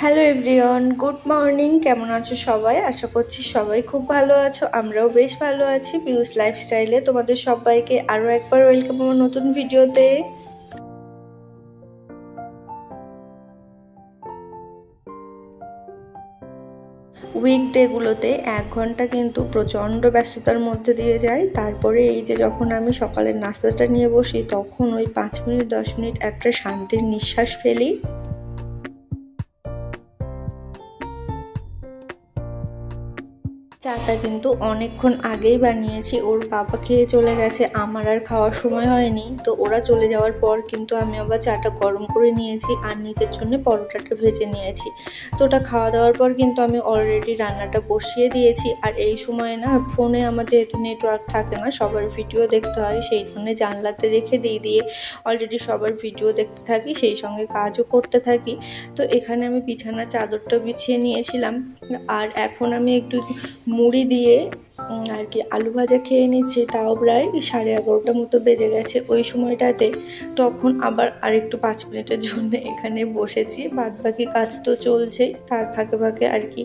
Hello everyone, good morning. কেমন আছো সবাই? আশা করছি সবাই খুব ভালো আছো। আমরাও বেশ ভালো আছি। পিউস লাইফস্টাইলে তোমাদের সবাইকে আরও একবার ওয়েলকাম আমার নতুন ভিডিওতে। উইকডেগুলোতে 1 ঘন্টা কিন্তু প্রচণ্ড ব্যস্ততার মধ্যে দিয়ে যায়। তারপরে এই যে যখন আমি সকালের নাস্তাটা নিয়ে বসি, তখন ওই 5 মিনিট 10 মিনিট একটা শান্তির নিঃশ্বাস ফেলি। চাটা কিন্তু অনেকক্ষণ আগেই বানিয়েছি। ওর বাবা খেয়ে চলে গেছে, আমার আর খাওয়ার সময় হয়নি। তো ওরা চলে যাওয়ার পর কিন্তু আমি আবার চাটা গরম করে নিয়েছি আর নিজের জন্য পরোটাটা ভেজে নিয়েছি। তো ওটা খাওয়া দাওয়ার পর কিন্তু আমি অলরেডি রান্নাটা বসিয়ে দিয়েছি। আর এই সময় না ফোনে আমার যেহেতু নেটওয়ার্ক থাকে না, সবার ভিডিও দেখতে হয়, সেই জন্য জানলাতে রেখে দিয়ে অলরেডি সবার ভিডিও দেখতে থাকি, সেই সঙ্গে কাজও করতে থাকি। তো এখানে আমি বিছানার চাদরটা বিছিয়ে নিয়েছিলাম। আর এখন আমি একটু মুড়ি দিয়ে আর কি আলু ভাজা খেয়ে নিচ্ছি। তাও প্রায় 11:30 মতো বেজে গেছে ওই সময়টাতে। তখন আবার আরেকটু 5 মিনিটের জন্য এখানে বসেছি। বাদ বাকি কাজ তো চলছেই, তার ফাঁকে ফাঁকে আর কি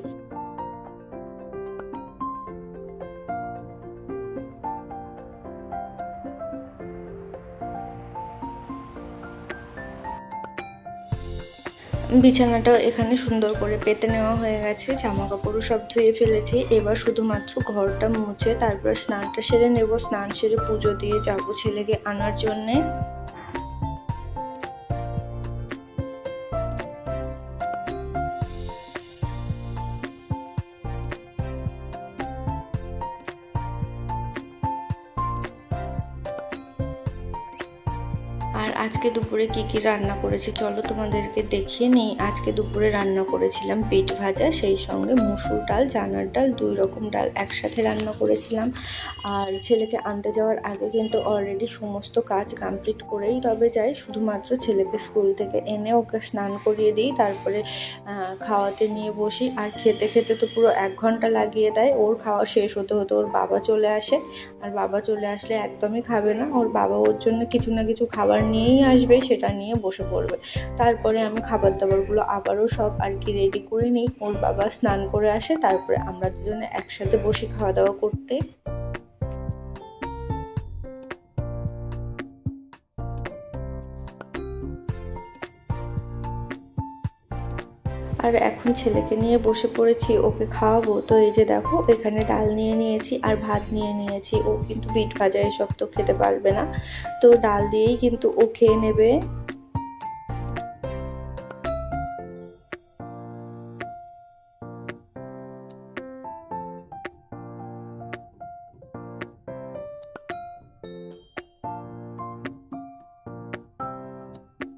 বিছানাটাও এখানে সুন্দর করে পেতে নেওয়া হয়ে গেছে। জামা কাপড়ও সব ধুয়ে ফেলেছি। এবার শুধুমাত্র ঘরটা মুছে তারপর স্নানটা সেরে নেব। স্নান সেরে পুজো দিয়ে যাবো ছেলেকে আনার জন্যে। আর আজকে দুপুরে কি রান্না করেছি চলো তোমাদেরকে দেখিয়ে নিই। আজকে দুপুরে রান্না করেছিলাম পেট ভাজা, সেই সঙ্গে মুসুর ডাল, চানার ডাল, 2 রকম ডাল একসাথে রান্না করেছিলাম। আর ছেলেকে আনতে যাওয়ার আগে কিন্তু অলরেডি সমস্ত কাজ কমপ্লিট করেই তবে যাই। শুধুমাত্র ছেলেকে স্কুল থেকে এনে ওকে স্নান করিয়ে দিই, তারপরে খাওয়াতে নিয়ে বসি। আর খেতে খেতে তো পুরো 1 ঘন্টা লাগিয়ে দেয়। ওর খাওয়া শেষ হতে হতে ওর বাবা চলে আসে। আর বাবা চলে আসলে একদমই খাবে না, ওর বাবা ওর জন্য কিছু না কিছু খাবার নিয়েই আসবে, সেটা নিয়ে বসে পড়বে। তারপরে আমি খাবার দাবারগুলো আবারও সব আর কি রেডি করে নিই। ওর বাবা স্নান করে আসে, তারপরে আমরা দুজনে একসাথে বসে খাওয়া দাওয়া করতে। আর এখন ছেলেকে নিয়ে বসে পড়েছি, ওকে খাওয়াবো। তো এই যে দেখো এখানে ডাল নিয়ে নিয়েছি আর ভাত নিয়ে নিয়েছি। ও কিন্তু বিট ভাজা এসব তো খেতে পারবে না, তো ডাল দিয়েই কিন্তু ও খেয়ে নেবে।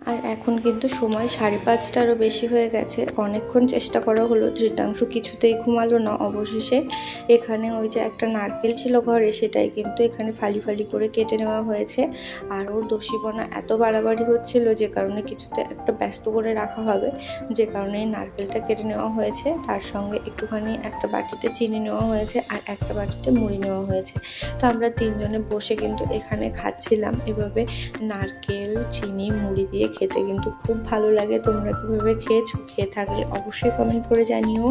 আর এখন কিন্তু সময় 5:30টারও বেশি হয়ে গেছে। অনেকক্ষণ চেষ্টা করা হলো, ধৃতাংশ কিছুতেই ঘুমালো না। অবশেষে এখানে ওই যে একটা নারকেল ছিল ঘরে, সেটাই কিন্তু এখানে ফালি ফালি করে কেটে নেওয়া হয়েছে। আর ওর দোষীপনা এত বাড়াবাড়ি হচ্ছিল, যে কারণে কিছুতে একটা ব্যস্ত করে রাখা হবে, যে কারণে এই নারকেলটা কেটে নেওয়া হয়েছে। তার সঙ্গে একটুখানি একটা বাটিতে চিনি নেওয়া হয়েছে আর একটা বাটিতে মুড়ি নেওয়া হয়েছে। তো আমরা 3 জনে বসে কিন্তু এখানে খাচ্ছিলাম। এভাবে নারকেল চিনি মুড়ি দিয়ে খেতে কিন্তু খুব ভালো লাগে। তোমরা কিভাবে খেয়েছো? খেয়ে থাকলে অবশ্যই কমেন্ট করে জানিও।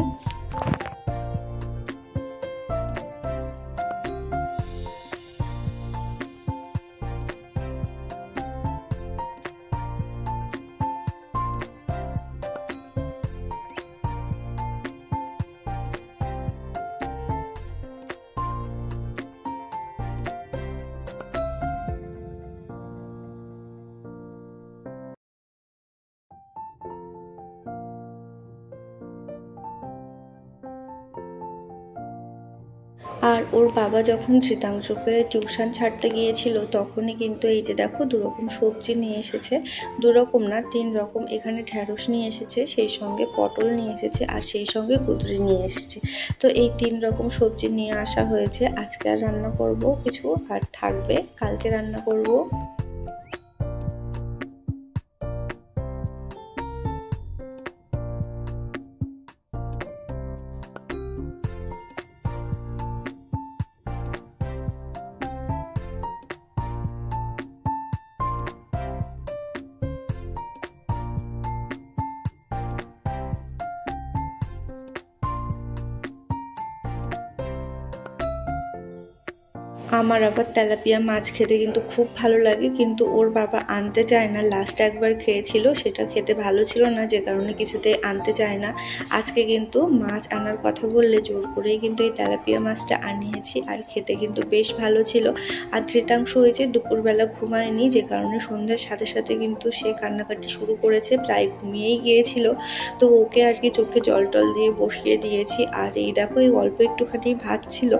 আর ওর বাবা যখন ধৃতাংশকে টিউশন ছাড়তে গিয়েছিল, তখনই কিন্তু এই যে দেখো 2 রকম সবজি নিয়ে এসেছে। 2 রকম না, 3 রকম। এখানে ঢ্যাঁড়স নিয়ে এসেছে, সেই সঙ্গে পটল নিয়ে এসেছে আর সেই সঙ্গে কুঁদরি নিয়ে এসেছে। তো এই 3 রকম সবজি নিয়ে আসা হয়েছে। আজকে আর রান্না করব কিছু, আর থাকবে কালকে রান্না করব। আমার আবার তেলাপিয়া মাছ খেতে কিন্তু খুব ভালো লাগে, কিন্তু ওর বাবা আনতে চায় না। লাস্ট একবার খেয়েছিল, সেটা খেতে ভালো ছিল না, যে কারণে কিছুতেই আনতে চায় না। আজকে কিন্তু মাছ আনার কথা বললে জোর করেই কিন্তু এই তেলাপিয়া মাছটা আনিয়েছি, আর খেতে কিন্তু বেশ ভালো ছিল। আর তৃতীয়াংশ হয়েছে দুপুরবেলা ঘুমায়নি, যে কারণে সন্ধ্যার সাথে সাথে কিন্তু সে কান্নাকাটি শুরু করেছে, প্রায় ঘুমিয়েই গিয়েছিল। তো ওকে আর কি চোখে জল টল দিয়ে বসিয়ে দিয়েছি। আর এই দেখো, এই অল্প একটুখানি ভাত ছিল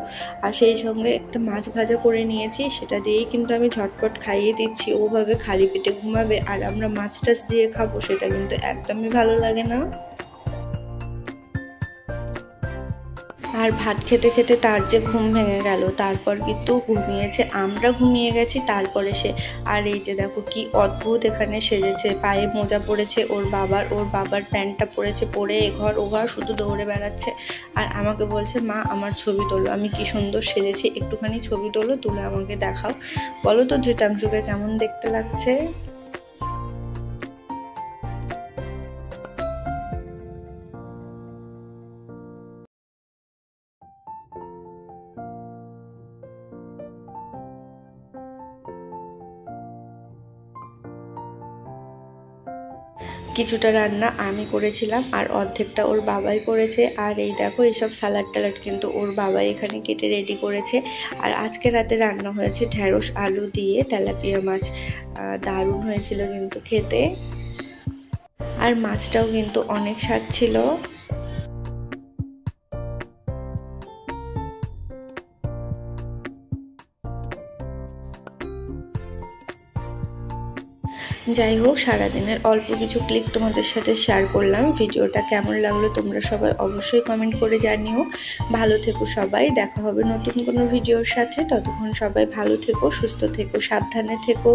আর সেই সঙ্গে একটা মাছ ভাজা করে নিয়েছি, সেটা দিয়েই কিন্তু আমি ঝটপট খাইয়ে দিচ্ছি। ওভাবে খালি পেটে ঘুমাবে আর আমরা মাছ টাছ দিয়ে খাবো, সেটা কিন্তু একদমই ভালো লাগে না। আর ভাত খেতে খেতে তার যে ঘুম ভেঙে গেল, তারপর কিন্তু ঘুমিয়েছে, আমরা ঘুমিয়ে গেছি তারপরে সে। আর এই যে দেখো কি অদ্ভুত এখানে সেজেছে, পায়ে মোজা পড়েছে ওর বাবার প্যান্টটা পরেছে, পরে এ ঘর ও ঘর শুধু দৌড়ে বেড়াচ্ছে। আর আমাকে বলছে, মা আমার ছবি তোলো, আমি কি সুন্দর সেজেছি, একটুখানি ছবি তোলো, তুলে আমাকে দেখাও, বলো তো ধৃতাংশুকে কেমন দেখতে লাগছে। কিছুটা রান্না আমি করেছিলাম আর অর্ধেকটা ওর বাবাই করেছে। আর এই দেখো, এইসব স্যালাড ট্যালাড কিন্তু ওর বাবাই এখানে কেটে রেডি করেছে। আর আজকে রাতে রান্না হয়েছে ঢেঁড়স আলু দিয়ে তেলাপিয়া মাছ, দারুণ হয়েছিল কিন্তু খেতে, আর মাছটাও কিন্তু অনেক স্বাদ ছিল। যাই হোক, সারাদিনের অল্প কিছু ক্লিক তোমাদের সাথে শেয়ার করলাম। ভিডিওটা কেমন লাগলো তোমরা সবাই অবশ্যই কমেন্ট করে জানিও। ভালো থেকো সবাই, দেখা হবে নতুন কোনো ভিডিওর সাথে। ততক্ষণ সবাই ভালো থেকো, সুস্থ থেকো, সাবধানে থেকো।